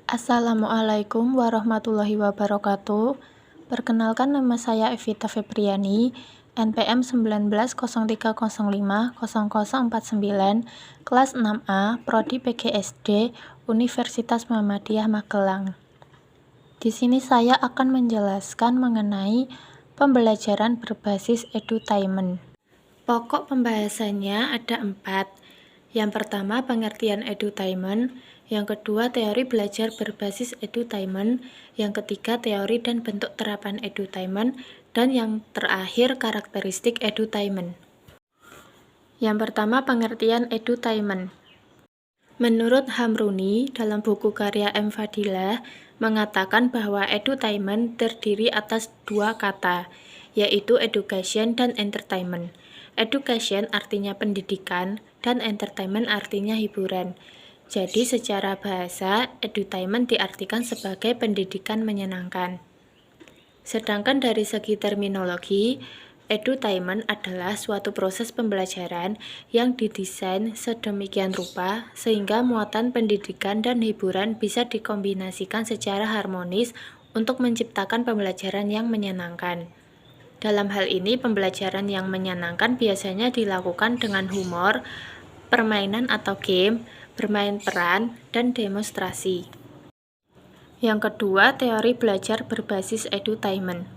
Assalamualaikum warahmatullahi wabarakatuh. Perkenalkan, nama saya Evita Febriani, NPM 1903050049, kelas 6A, Prodi PGSD, Universitas Muhammadiyah Magelang. Di sini saya akan menjelaskan mengenai pembelajaran berbasis edutainment. Pokok pembahasannya ada 4. Yang pertama, pengertian edutainment. Yang kedua, teori belajar berbasis edutainment. Yang ketiga, teori dan bentuk terapan edutainment. Dan yang terakhir, karakteristik edutainment. Yang pertama, pengertian edutainment. Menurut Hamruni, dalam buku karya M. Fadilah, mengatakan bahwa edutainment terdiri atas 2 kata, yaitu education dan entertainment. Education artinya pendidikan, dan entertainment artinya hiburan. Jadi secara bahasa, edutainment diartikan sebagai pendidikan menyenangkan. Sedangkan dari segi terminologi, edutainment adalah suatu proses pembelajaran yang didesain sedemikian rupa sehingga muatan pendidikan dan hiburan bisa dikombinasikan secara harmonis untuk menciptakan pembelajaran yang menyenangkan. Dalam hal ini, pembelajaran yang menyenangkan biasanya dilakukan dengan humor, permainan atau game, bermain peran, dan demonstrasi. Yang kedua, teori belajar berbasis edutainment.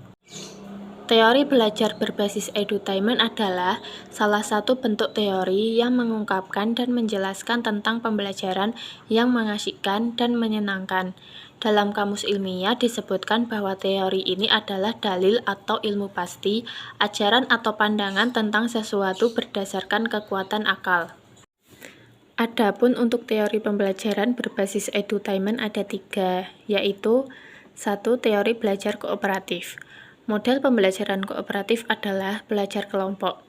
Teori belajar berbasis edutainment adalah salah satu bentuk teori yang mengungkapkan dan menjelaskan tentang pembelajaran yang mengasyikkan dan menyenangkan. Dalam kamus ilmiah disebutkan bahwa teori ini adalah dalil atau ilmu pasti, ajaran atau pandangan tentang sesuatu berdasarkan kekuatan akal. Adapun untuk teori pembelajaran berbasis edutainment ada 3, yaitu 1. Teori belajar kooperatif. Model pembelajaran kooperatif adalah belajar kelompok.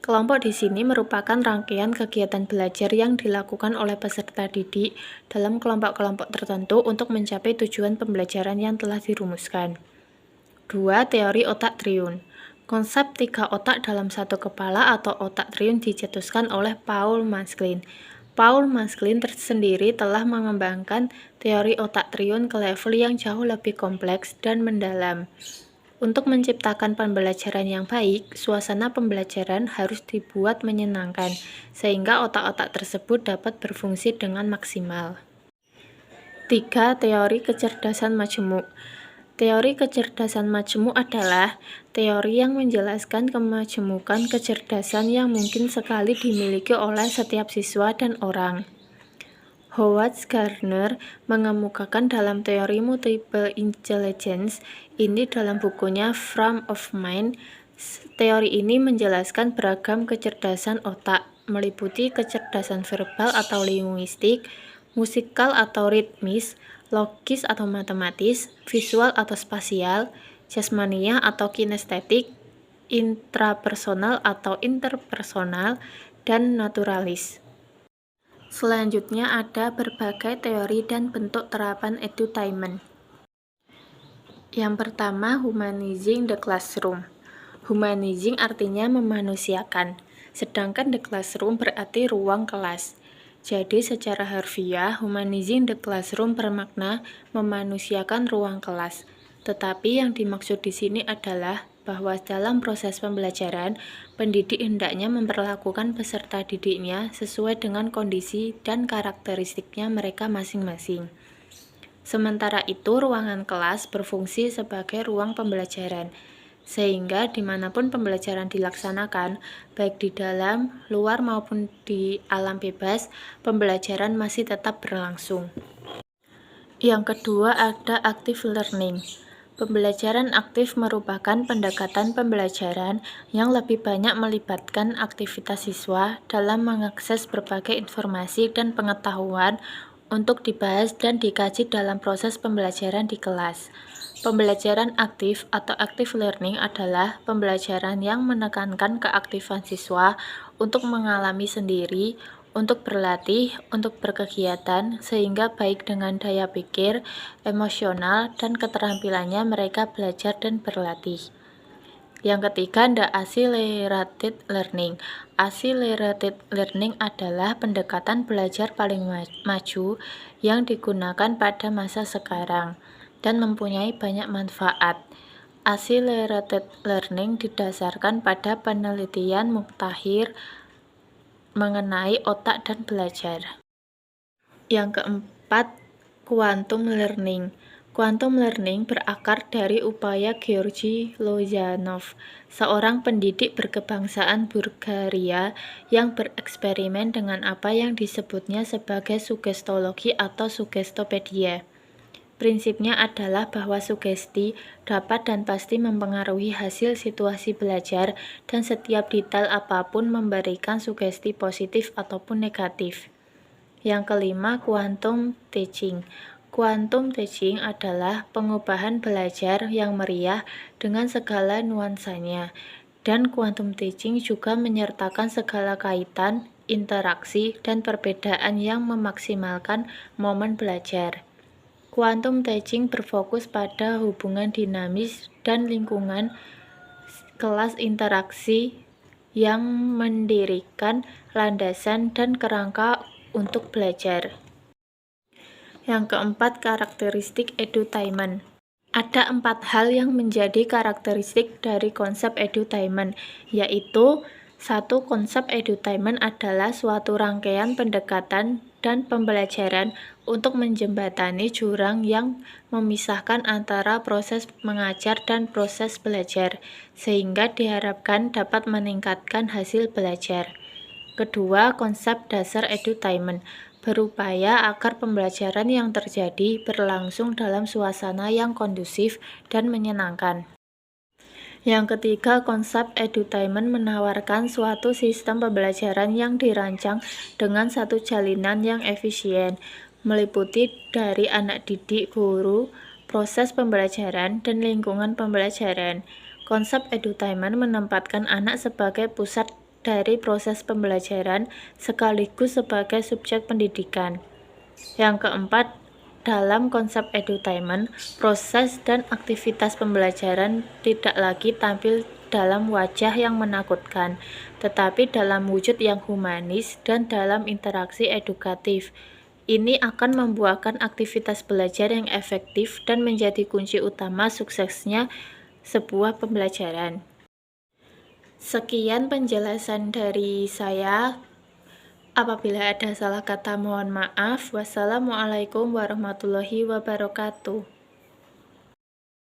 Kelompok di sini merupakan rangkaian kegiatan belajar yang dilakukan oleh peserta didik dalam kelompok-kelompok tertentu untuk mencapai tujuan pembelajaran yang telah dirumuskan. 2. Teori otak triun. Konsep 3 otak dalam satu kepala atau otak triun dicetuskan oleh Paul Masklin. Paul Masklin tersendiri telah mengembangkan teori otak triun ke level yang jauh lebih kompleks dan mendalam. Untuk menciptakan pembelajaran yang baik, suasana pembelajaran harus dibuat menyenangkan, sehingga otak-otak tersebut dapat berfungsi dengan maksimal. 3. Teori kecerdasan majemuk. Teori kecerdasan majemuk adalah teori yang menjelaskan kemajemukan kecerdasan yang mungkin sekali dimiliki oleh setiap siswa dan orang. Howard Gardner mengemukakan dalam teori multiple intelligence ini dalam bukunya Frame of Mind. Teori ini menjelaskan beragam kecerdasan otak, meliputi kecerdasan verbal atau linguistik, musikal atau ritmis, logis atau matematis, visual atau spasial, jasmania atau kinestetik, intrapersonal atau interpersonal, dan naturalis. Selanjutnya ada berbagai teori dan bentuk terapan edutainment. Yang pertama, humanizing the classroom. Humanizing artinya memanusiakan, sedangkan the classroom berarti ruang kelas. Jadi secara harfiah, humanizing the classroom bermakna memanusiakan ruang kelas. Tetapi yang dimaksud di sini adalah bahwa dalam proses pembelajaran, pendidik hendaknya memperlakukan peserta didiknya sesuai dengan kondisi dan karakteristiknya mereka masing-masing. Sementara itu, ruangan kelas berfungsi sebagai ruang pembelajaran, sehingga dimanapun pembelajaran dilaksanakan, baik di dalam, luar maupun di alam bebas, pembelajaran masih tetap berlangsung. Yang kedua ada active learning. Pembelajaran aktif merupakan pendekatan pembelajaran yang lebih banyak melibatkan aktivitas siswa dalam mengakses berbagai informasi dan pengetahuan untuk dibahas dan dikaji dalam proses pembelajaran di kelas. Pembelajaran aktif atau active learning adalah pembelajaran yang menekankan keaktifan siswa untuk mengalami sendiri, untuk berlatih, untuk berkegiatan, sehingga baik dengan daya pikir, emosional, dan keterampilannya mereka belajar dan berlatih. Yang ketiga ada accelerated learning. Accelerated learning adalah pendekatan belajar paling maju yang digunakan pada masa sekarang dan mempunyai banyak manfaat. Accelerated learning didasarkan pada penelitian mutakhir mengenai otak dan belajar. Yang keempat, quantum learning. Quantum learning berakar dari upaya Georgi Lozanov, seorang pendidik berkebangsaan Bulgaria yang bereksperimen dengan apa yang disebutnya sebagai sugestologi atau sugestopedia. Prinsipnya adalah bahwa sugesti dapat dan pasti mempengaruhi hasil situasi belajar dan setiap detail apapun memberikan sugesti positif ataupun negatif. Yang kelima, quantum teaching. Quantum teaching adalah pengubahan belajar yang meriah dengan segala nuansanya. Dan quantum teaching juga menyertakan segala kaitan, interaksi, dan perbedaan yang memaksimalkan momen belajar. Quantum teaching berfokus pada hubungan dinamis dan lingkungan kelas interaksi yang mendirikan landasan dan kerangka untuk belajar. Yang keempat, karakteristik edutainment. Ada 4 hal yang menjadi karakteristik dari konsep edutainment, yaitu 1. Konsep edutainment adalah suatu rangkaian pendekatan dan pembelajaran untuk menjembatani jurang yang memisahkan antara proses mengajar dan proses belajar, sehingga diharapkan dapat meningkatkan hasil belajar. Kedua, konsep dasar edutainment berupaya agar pembelajaran yang terjadi berlangsung dalam suasana yang kondusif dan menyenangkan. Yang ketiga, konsep edutainment menawarkan suatu sistem pembelajaran yang dirancang dengan satu jalinan yang efisien, meliputi dari anak didik, guru, proses pembelajaran, dan lingkungan pembelajaran. Konsep edutainment menempatkan anak sebagai pusat dari proses pembelajaran sekaligus sebagai subjek pendidikan. Yang keempat, dalam konsep edutainment, proses dan aktivitas pembelajaran tidak lagi tampil dalam wajah yang menakutkan, tetapi dalam wujud yang humanis dan dalam interaksi edukatif. Ini akan membuahkan aktivitas belajar yang efektif dan menjadi kunci utama suksesnya sebuah pembelajaran. Sekian penjelasan dari saya. Apabila ada salah kata mohon maaf. Wassalamualaikum warahmatullahi wabarakatuh.